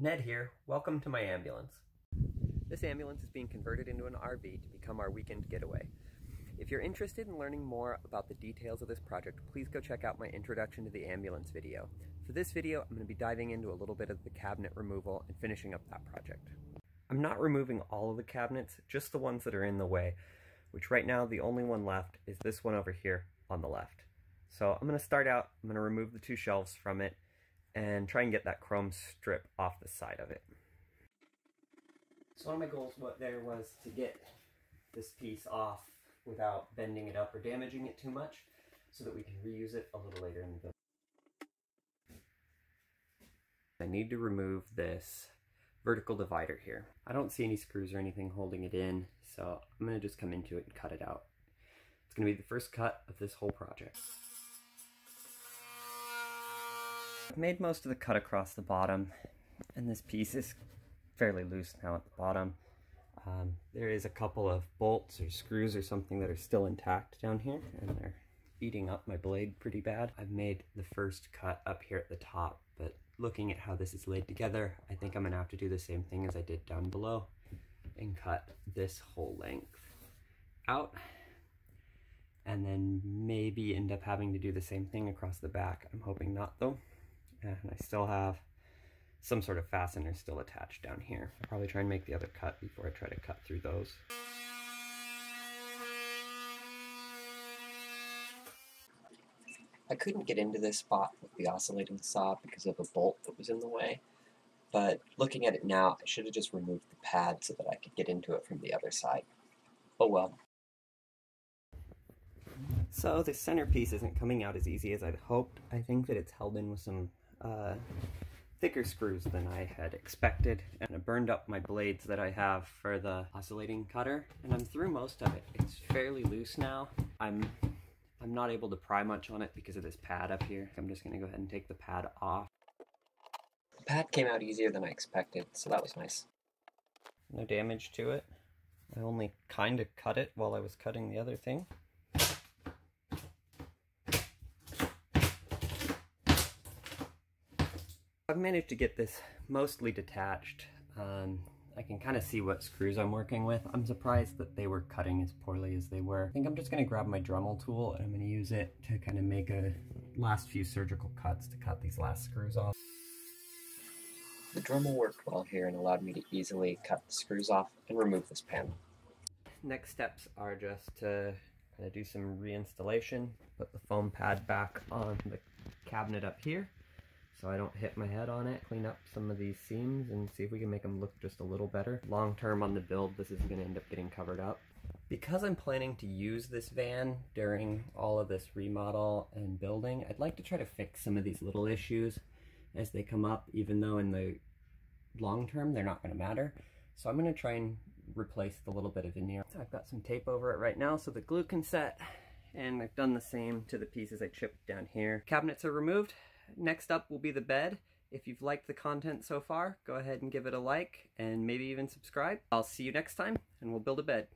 Ned here, welcome to my ambulance. This ambulance is being converted into an RV to become our weekend getaway. If you're interested in learning more about the details of this project, please go check out my Introduction to the Ambulance video. For this video, I'm going to be diving into a little bit of the cabinet removal and finishing up that project. I'm not removing all of the cabinets, just the ones that are in the way, which right now the only one left is this one over here on the left. So I'm going to start out, I'm going to remove the two shelves from it, and try and get that chrome strip off the side of it. So one of my goals there was to get this piece off without bending it up or damaging it too much, so that we can reuse it a little later in the build. I need to remove this vertical divider here. I don't see any screws or anything holding it in, so I'm going to just come into it and cut it out. It's going to be the first cut of this whole project. I've made most of the cut across the bottom, and this piece is fairly loose now at the bottom. There is a couple of bolts or screws or something that are still intact down here, and they're eating up my blade pretty bad. I've made the first cut up here at the top, but looking at how this is laid together, I think I'm going to have to do the same thing as I did down below and cut this whole length out, and then maybe end up having to do the same thing across the back. I'm hoping not though. And I still have some sort of fastener still attached down here. I'll probably try and make the other cut before I try to cut through those. I couldn't get into this spot with the oscillating saw because of a bolt that was in the way, but looking at it now, I should have just removed the pad so that I could get into it from the other side. Oh well. So the centerpiece isn't coming out as easy as I'd hoped. I think that it's held in with some thicker screws than I had expected, and I burned up my blades that I have for the oscillating cutter, and I'm through most of it. It's fairly loose now. I'm not able to pry much on it because of this pad up here. I'm just going to go ahead and take the pad off. The pad came out easier than I expected, so that was nice. No damage to it. I only kind of cut it while I was cutting the other thing. I've managed to get this mostly detached. I can kind of see what screws I'm working with. I'm surprised that they were cutting as poorly as they were. I think I'm just going to grab my Dremel tool and I'm going to use it to kind of make a last few surgical cuts to cut these last screws off. The Dremel worked well here and allowed me to easily cut the screws off and remove this panel. Next steps are just to kind of do some reinstallation, put the foam pad back on the cabinet up here so I don't hit my head on it, clean up some of these seams and see if we can make them look just a little better. Long term on the build, this is going to end up getting covered up. Because I'm planning to use this van during all of this remodel and building, I'd like to try to fix some of these little issues as they come up, even though in the long term they're not going to matter. So I'm going to try and replace the little bit of veneer. So I've got some tape over it right now so the glue can set, and I've done the same to the pieces I chipped down here. Cabinets are removed. Next up will be the bed. If you've liked the content so far, go ahead and give it a like and maybe even subscribe. I'll see you next time and we'll build a bed.